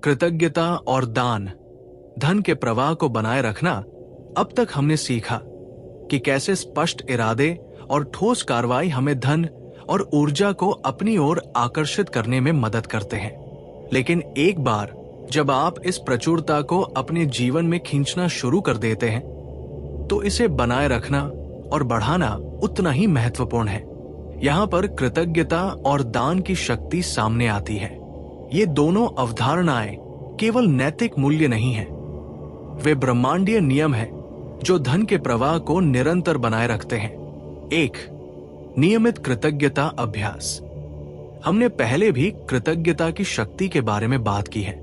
कृतज्ञता और दान, धन के प्रवाह को बनाए रखना। अब तक हमने सीखा कि कैसे स्पष्ट इरादे और ठोस कार्रवाई हमें धन और ऊर्जा को अपनी ओर आकर्षित करने में मदद करते हैं। लेकिन एक बार जब आप इस प्रचुरता को अपने जीवन में खींचना शुरू कर देते हैं, तो इसे बनाए रखना और बढ़ाना उतना ही महत्वपूर्ण है। यहाँ पर कृतज्ञता और दान की शक्ति सामने आती है। ये दोनों अवधारणाएं केवल नैतिक मूल्य नहीं हैं, वे ब्रह्मांडीय नियम हैं जो धन के प्रवाह को निरंतर बनाए रखते हैं। 1. नियमित कृतज्ञता अभ्यास। हमने पहले भी कृतज्ञता की शक्ति के बारे में बात की है,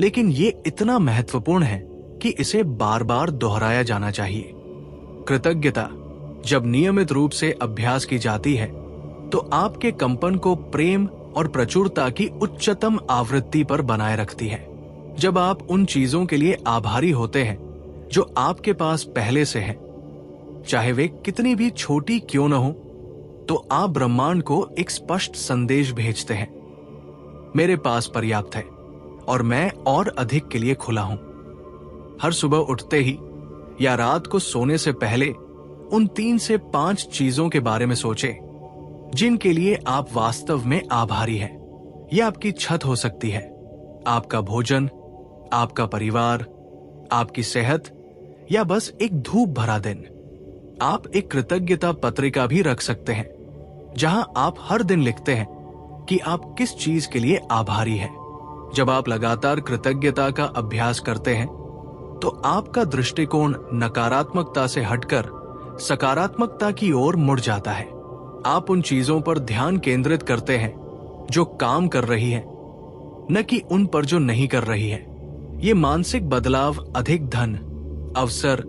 लेकिन ये इतना महत्वपूर्ण है कि इसे बार बार दोहराया जाना चाहिए। कृतज्ञता जब नियमित रूप से अभ्यास की जाती है, तो आपके कंपन को प्रेम और प्रचुरता की उच्चतम आवृत्ति पर बनाए रखती है। जब आप उन चीजों के लिए आभारी होते हैं जो आपके पास पहले से हैं, चाहे वे कितनी भी छोटी क्यों न हो, तो आप ब्रह्मांड को एक स्पष्ट संदेश भेजते हैं, मेरे पास पर्याप्त है और मैं और अधिक के लिए खुला हूं। हर सुबह उठते ही या रात को सोने से पहले उन 3 से 5 चीजों के बारे में सोचें जिनके लिए आप वास्तव में आभारी हैं। यह आपकी छत हो सकती है, आपका भोजन, आपका परिवार, आपकी सेहत, या बस एक धूप भरा दिन। आप एक कृतज्ञता पत्रिका भी रख सकते हैं, जहां आप हर दिन लिखते हैं कि आप किस चीज के लिए आभारी हैं। जब आप लगातार कृतज्ञता का अभ्यास करते हैं, तो आपका दृष्टिकोण नकारात्मकता से हटकर सकारात्मकता की ओर मुड़ जाता है। आप उन चीजों पर ध्यान केंद्रित करते हैं जो काम कर रही हैं, न कि उन पर जो नहीं कर रही है। ये मानसिक बदलाव अधिक धन, अवसर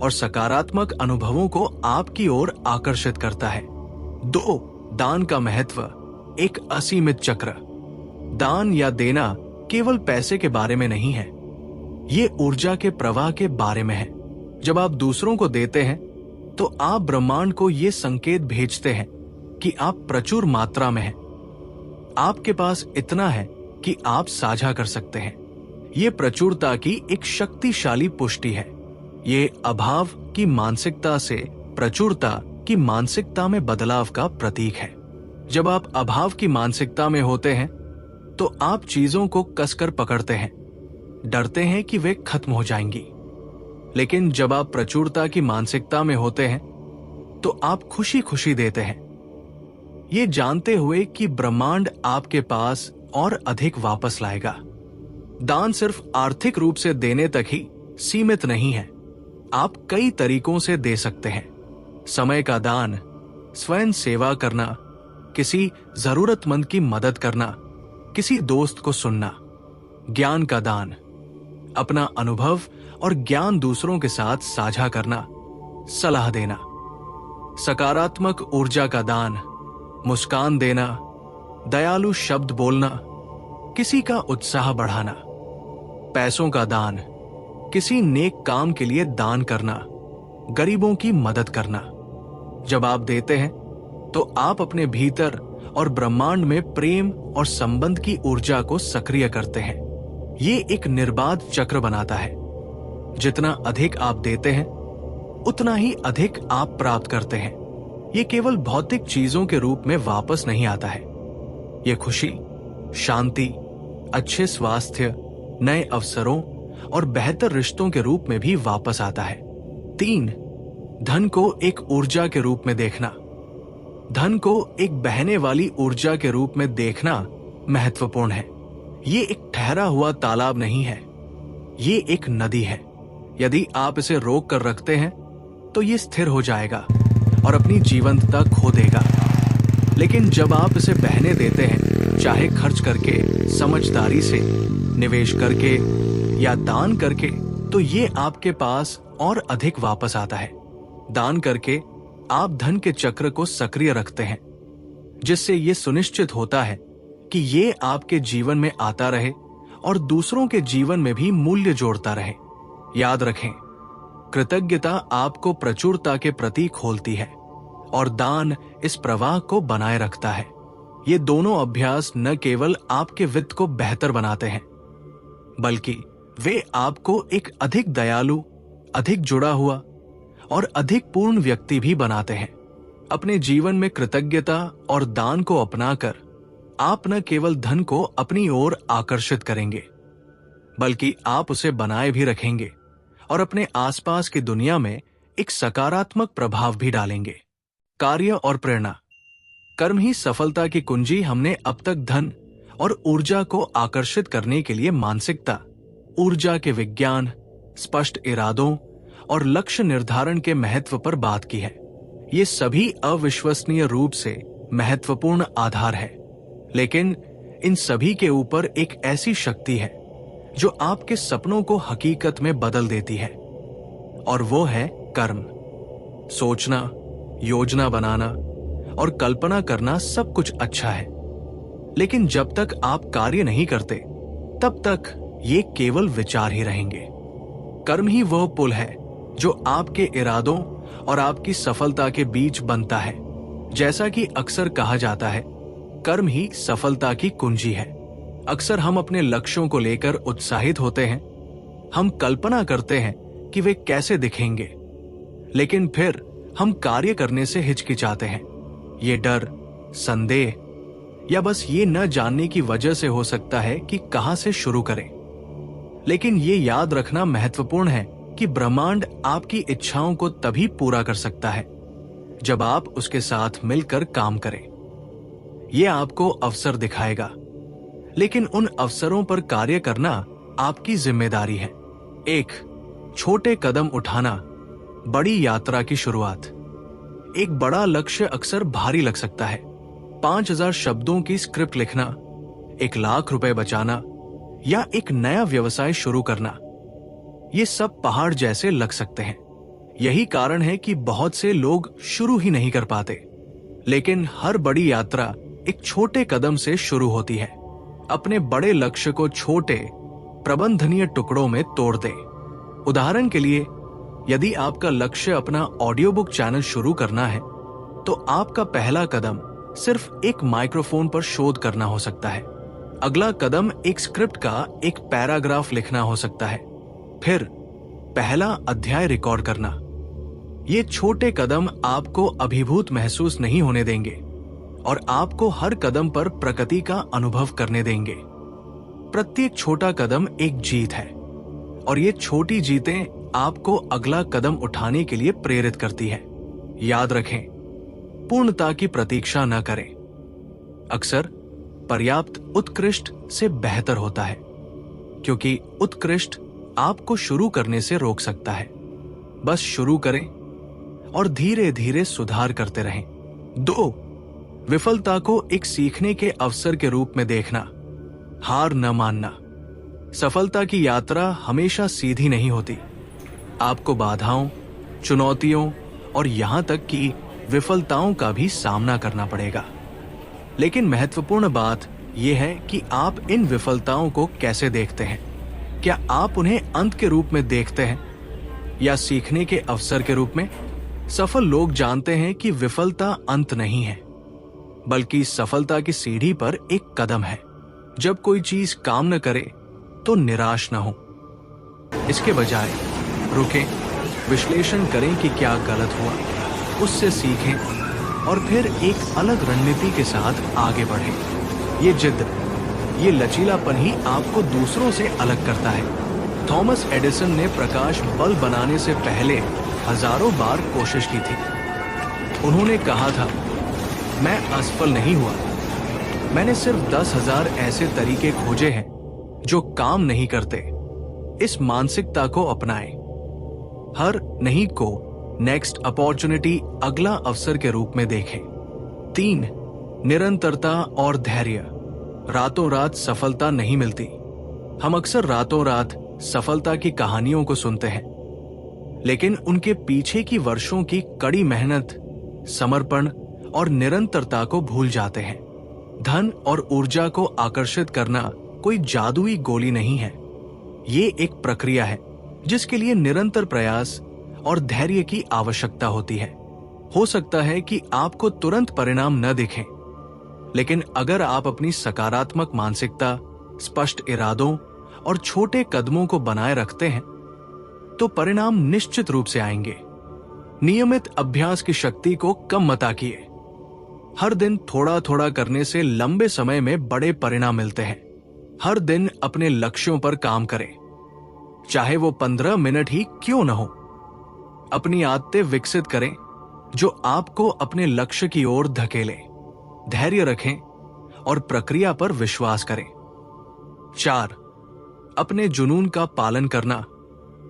और सकारात्मक अनुभवों को आपकी ओर आकर्षित करता है। 2. दान का महत्व, एक असीमित चक्र। दान या देना केवल पैसे के बारे में नहीं है, ये ऊर्जा के प्रवाह के बारे में है। जब आप दूसरों को देते हैं, तो आप ब्रह्मांड को ये संकेत भेजते हैं कि आप प्रचुर मात्रा में हैं। आपके पास इतना है कि आप साझा कर सकते हैं। ये प्रचुरता की एक शक्तिशाली पुष्टि है। ये अभाव की मानसिकता से प्रचुरता की मानसिकता में बदलाव का प्रतीक है। जब आप अभाव की मानसिकता में होते हैं, तो आप चीजों को कसकर पकड़ते हैं, डरते हैं कि वे खत्म हो जाएंगी। लेकिन जब आप प्रचुरता की मानसिकता में होते हैं, तो आप खुशी खुशी देते हैं, ये जानते हुए कि ब्रह्मांड आपके पास और अधिक वापस लाएगा। दान सिर्फ आर्थिक रूप से देने तक ही सीमित नहीं है। आप कई तरीकों से दे सकते हैं। समय का दान, स्वयं सेवा करना, किसी जरूरतमंद की मदद करना, किसी दोस्त को सुनना। ज्ञान का दान, अपना अनुभव और ज्ञान दूसरों के साथ साझा करना, सलाह देना। सकारात्मक ऊर्जा का दान, मुस्कान देना, दयालु शब्द बोलना, किसी का उत्साह बढ़ाना। पैसों का दान, किसी नेक काम के लिए दान करना, गरीबों की मदद करना। जब आप देते हैं, तो आप अपने भीतर और ब्रह्मांड में प्रेम और संबंध की ऊर्जा को सक्रिय करते हैं। ये एक निर्बाध चक्र बनाता है। जितना अधिक आप देते हैं, उतना ही अधिक आप प्राप्त करते हैं। ये केवल भौतिक चीजों के रूप में वापस नहीं आता है। ये खुशी, शांति, अच्छे स्वास्थ्य, नए अवसरों और बेहतर रिश्तों के रूप में भी वापस आता है। 3. धन को एक ऊर्जा के रूप में देखना। धन को एक बहने वाली ऊर्जा के रूप में देखना महत्वपूर्ण है। ये एक ठहरा हुआ तालाब नहीं है, ये एक नदी है। यदि आप इसे रोक कर रखते हैं, तो ये स्थिर हो जाएगा और अपनी जीवंतता खो देगा। लेकिन जब आप इसे बहने देते हैं, चाहे खर्च करके, समझदारी से, निवेश करके या दान करके, तो ये आपके पास और अधिक वापस आता है। दान करके आप धन के चक्र को सक्रिय रखते हैं, जिससे ये सुनिश्चित होता है कि ये आपके जीवन में आता रहे और दूसरों के जीवन में भी मूल्य जोड़ता रहे। याद रखें, कृतज्ञता आपको प्रचुरता के प्रति खोलती है और दान इस प्रवाह को बनाए रखता है। ये दोनों अभ्यास न केवल आपके वित्त को बेहतर बनाते हैं, बल्कि वे आपको एक अधिक दयालु, अधिक जुड़ा हुआ और अधिक पूर्ण व्यक्ति भी बनाते हैं। अपने जीवन में कृतज्ञता और दान को अपनाकर आप न केवल धन को अपनी ओर आकर्षित करेंगे, बल्कि आप उसे बनाए भी रखेंगे और अपने आसपास की दुनिया में एक सकारात्मक प्रभाव भी डालेंगे। कार्य और प्रेरणा। कर्म ही सफलता की कुंजी। हमने अब तक धन और ऊर्जा को आकर्षित करने के लिए मानसिकता, ऊर्जा के विज्ञान, स्पष्ट इरादों और लक्ष्य निर्धारण के महत्व पर बात की है। ये सभी अविश्वसनीय रूप से महत्वपूर्ण आधार है, लेकिन इन सभी के ऊपर एक ऐसी शक्ति है जो आपके सपनों को हकीकत में बदल देती है, और वो है कर्म। सोचना, योजना बनाना और कल्पना करना सब कुछ अच्छा है, लेकिन जब तक आप कार्य नहीं करते तब तक ये केवल विचार ही रहेंगे। कर्म ही वह पुल है जो आपके इरादों और आपकी सफलता के बीच बनता है। जैसा कि अक्सर कहा जाता है, कर्म ही सफलता की कुंजी है। अक्सर हम अपने लक्ष्यों को लेकर उत्साहित होते हैं। हम कल्पना करते हैं कि वे कैसे दिखेंगे, लेकिन फिर हम कार्य करने से हिचकिचाते हैं। ये डर, संदेह या बस ये न जानने की वजह से हो सकता है कि कहां से शुरू करें। लेकिन ये याद रखना महत्वपूर्ण है कि ब्रह्मांड आपकी इच्छाओं को तभी पूरा कर सकता है जब आप उसके साथ मिलकर काम करें। यह आपको अवसर दिखाएगा, लेकिन उन अवसरों पर कार्य करना आपकी जिम्मेदारी है। 1. छोटे कदम उठाना, बड़ी यात्रा की शुरुआत। एक बड़ा लक्ष्य अक्सर भारी लग सकता है। 5000 शब्दों की स्क्रिप्ट लिखना, 1 लाख रुपए बचाना या एक नया व्यवसाय शुरू करना, ये सब पहाड़ जैसे लग सकते हैं। यही कारण है कि बहुत से लोग शुरू ही नहीं कर पाते। लेकिन हर बड़ी यात्रा एक छोटे कदम से शुरू होती है। अपने बड़े लक्ष्य को छोटे, प्रबंधनीय टुकड़ों में तोड़ दे। उदाहरण के लिए, यदि आपका लक्ष्य अपना ऑडियो बुक चैनल शुरू करना है, तो आपका पहला कदम सिर्फ एक माइक्रोफोन पर शोध करना हो सकता है। अगला कदम एक स्क्रिप्ट का एक पैराग्राफ लिखना हो सकता है। फिर पहला अध्याय रिकॉर्ड करना। ये छोटे कदम आपको अभिभूत महसूस नहीं होने देंगे और आपको हर कदम पर प्रगति का अनुभव करने देंगे। प्रत्येक छोटा कदम एक जीत है, और ये छोटी जीतें आपको अगला कदम उठाने के लिए प्रेरित करती है। याद रखें, पूर्णता की प्रतीक्षा न करें। अक्सर पर्याप्त उत्कृष्ट से बेहतर होता है, क्योंकि उत्कृष्ट आपको शुरू करने से रोक सकता है। बस शुरू करें और धीरे धीरे सुधार करते रहें। 2. विफलता को एक सीखने के अवसर के रूप में देखना, हार न मानना। सफलता की यात्रा हमेशा सीधी नहीं होती। आपको बाधाओं, चुनौतियों और यहां तक कि विफलताओं का भी सामना करना पड़ेगा। लेकिन महत्वपूर्ण बात यह है कि आप इन विफलताओं को कैसे देखते हैं। क्या आप उन्हें अंत के रूप में देखते हैं या सीखने के अवसर के रूप में? सफल लोग जानते हैं कि विफलता अंत नहीं है, बल्कि सफलता की सीढ़ी पर एक कदम है। जब कोई चीज काम न करे तो निराश न हो। इसके बजाय रुकें, विश्लेषण करें कि क्या गलत हुआ, उससे सीखें और फिर एक अलग रणनीति के साथ आगे बढ़ें। ये जिद, ये लचीलापन ही आपको दूसरों से अलग करता है। थॉमस एडिसन ने प्रकाश बल्ब बनाने से पहले हजारों बार कोशिश की थी। उन्होंने कहा था, मैं असफल नहीं हुआ, मैंने सिर्फ 10,000 ऐसे तरीके खोजे हैं जो काम नहीं करते। इस मानसिकता को अपनाएं। हर नहीं को नेक्स्ट अपॉर्चुनिटी, अगला अवसर के रूप में देखें। 3. निरंतरता और धैर्य। रातों रात सफलता नहीं मिलती। हम अक्सर रातों रात सफलता की कहानियों को सुनते हैं, लेकिन उनके पीछे की वर्षों की कड़ी मेहनत, समर्पण और निरंतरता को भूल जाते हैं। धन और ऊर्जा को आकर्षित करना कोई जादुई गोली नहीं है। ये एक प्रक्रिया है जिसके लिए निरंतर प्रयास और धैर्य की आवश्यकता होती है। हो सकता है कि आपको तुरंत परिणाम न दिखें, लेकिन अगर आप अपनी सकारात्मक मानसिकता, स्पष्ट इरादों और छोटे कदमों को बनाए रखते हैं तो परिणाम निश्चित रूप से आएंगे। नियमित अभ्यास की शक्ति को कम मत आकिए। हर दिन थोड़ा थोड़ा करने से लंबे समय में बड़े परिणाम मिलते हैं। हर दिन अपने लक्ष्यों पर काम करें, चाहे वो 15 मिनट ही क्यों न हो। अपनी आदतें विकसित करें जो आपको अपने लक्ष्य की ओर धकेले। धैर्य रखें और प्रक्रिया पर विश्वास करें। 4. अपने जुनून का पालन करना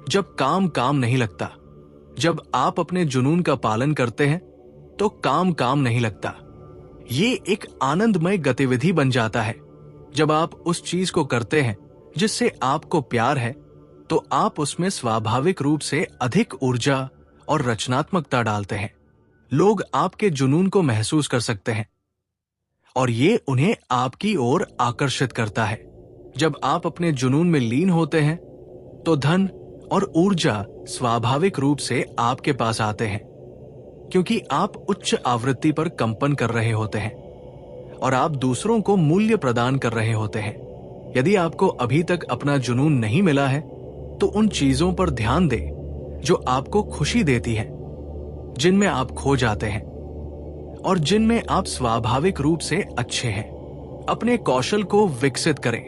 जब काम काम नहीं लगता। जब आप अपने जुनून का पालन करते हैं तो काम काम नहीं लगता। ये एक आनंदमय गतिविधि बन जाता है। जब आप उस चीज को करते हैं जिससे आपको प्यार है तो आप उसमें स्वाभाविक रूप से अधिक ऊर्जा और रचनात्मकता डालते हैं। लोग आपके जुनून को महसूस कर सकते हैं और ये उन्हें आपकी ओर आकर्षित करता है। जब आप अपने जुनून में लीन होते हैं तो धन और ऊर्जा स्वाभाविक रूप से आपके पास आते हैं, क्योंकि आप उच्च आवृत्ति पर कंपन कर रहे होते हैं और आप दूसरों को मूल्य प्रदान कर रहे होते हैं। यदि आपको अभी तक अपना जुनून नहीं मिला है तो उन चीजों पर ध्यान दें जो आपको खुशी देती हैं, जिनमें आप खो जाते हैं और जिनमें आप स्वाभाविक रूप से अच्छे हैं। अपने कौशल को विकसित करें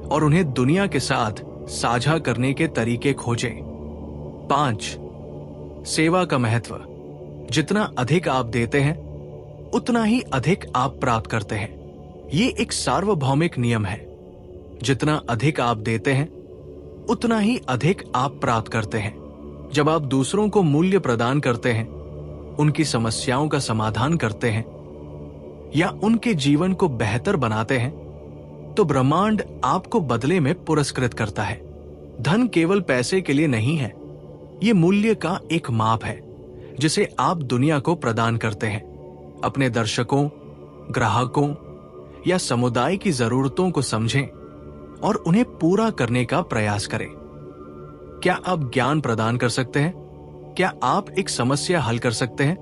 और उन्हें दुनिया के साथ साझा करने के तरीके खोजें। 5. सेवा का महत्व। जितना अधिक आप देते हैं उतना ही अधिक आप प्राप्त करते हैं। ये एक सार्वभौमिक नियम है। जितना अधिक आप देते हैं उतना ही अधिक आप प्राप्त करते हैं। जब आप दूसरों को मूल्य प्रदान करते हैं, उनकी समस्याओं का समाधान करते हैं या उनके जीवन को बेहतर बनाते हैं तो ब्रह्मांड आपको बदले में पुरस्कृत करता है। धन केवल पैसे के लिए नहीं है, ये मूल्य का एक माप है जिसे आप दुनिया को प्रदान करते हैं। अपने दर्शकों, ग्राहकों या समुदाय की जरूरतों को समझें और उन्हें पूरा करने का प्रयास करें। क्या आप ज्ञान प्रदान कर सकते हैं? क्या आप एक समस्या हल कर सकते हैं?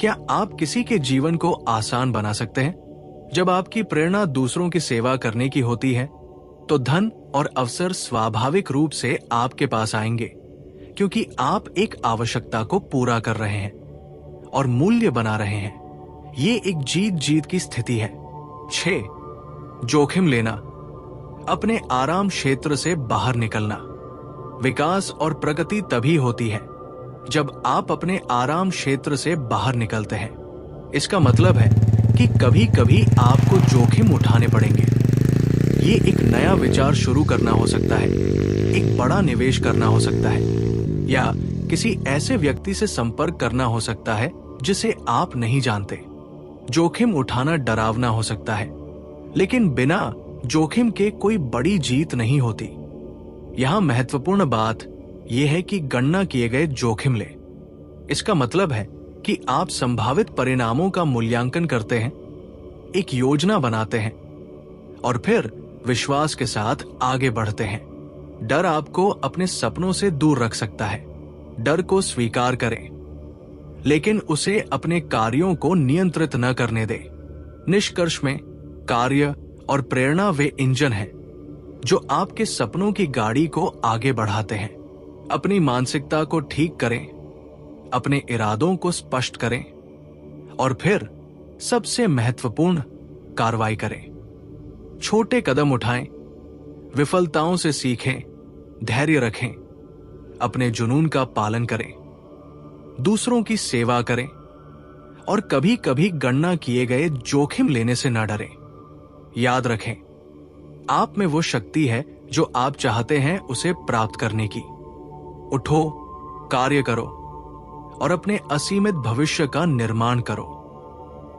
क्या आप किसी के जीवन को आसान बना सकते हैं? जब आपकी प्रेरणा दूसरों की सेवा करने की होती है तो धन और अवसर स्वाभाविक रूप से आपके पास आएंगे, क्योंकि आप एक आवश्यकता को पूरा कर रहे हैं और मूल्य बना रहे हैं। ये एक जीत जीत की स्थिति है। 6. जोखिम लेना। अपने आराम क्षेत्र से बाहर निकलना। विकास और प्रगति तभी होती है जब आप अपने आराम क्षेत्र से बाहर निकलते हैं। इसका मतलब है कि कभी कभी आपको जोखिम उठाने पड़ेंगे। ये एक नया विचार शुरू करना हो सकता है, एक बड़ा निवेश करना हो सकता है या किसी ऐसे व्यक्ति से संपर्क करना हो सकता है जिसे आप नहीं जानते। जोखिम उठाना डरावना हो सकता है, लेकिन बिना जोखिम के कोई बड़ी जीत नहीं होती। यहां महत्वपूर्ण बात यह है कि गणना किए गए जोखिम ले। इसका मतलब है कि आप संभावित परिणामों का मूल्यांकन करते हैं, एक योजना बनाते हैं और फिर विश्वास के साथ आगे बढ़ते हैं। डर आपको अपने सपनों से दूर रख सकता है। डर को स्वीकार करें, लेकिन उसे अपने कार्यों को नियंत्रित न करने दें। निष्कर्ष में कार्य और प्रेरणा वे इंजन हैं जो आपके सपनों की गाड़ी को आगे बढ़ाते हैं। अपनी मानसिकता को ठीक करें, अपने इरादों को स्पष्ट करें और फिर सबसे महत्वपूर्ण कार्रवाई करें। छोटे कदम उठाएं, विफलताओं से सीखें, धैर्य रखें, अपने जुनून का पालन करें, दूसरों की सेवा करें और कभी कभी गणना किए गए जोखिम लेने से न डरें। याद रखें, आप में वो शक्ति है जो आप चाहते हैं उसे प्राप्त करने की। उठो, कार्य करो और अपने असीमित भविष्य का निर्माण करो।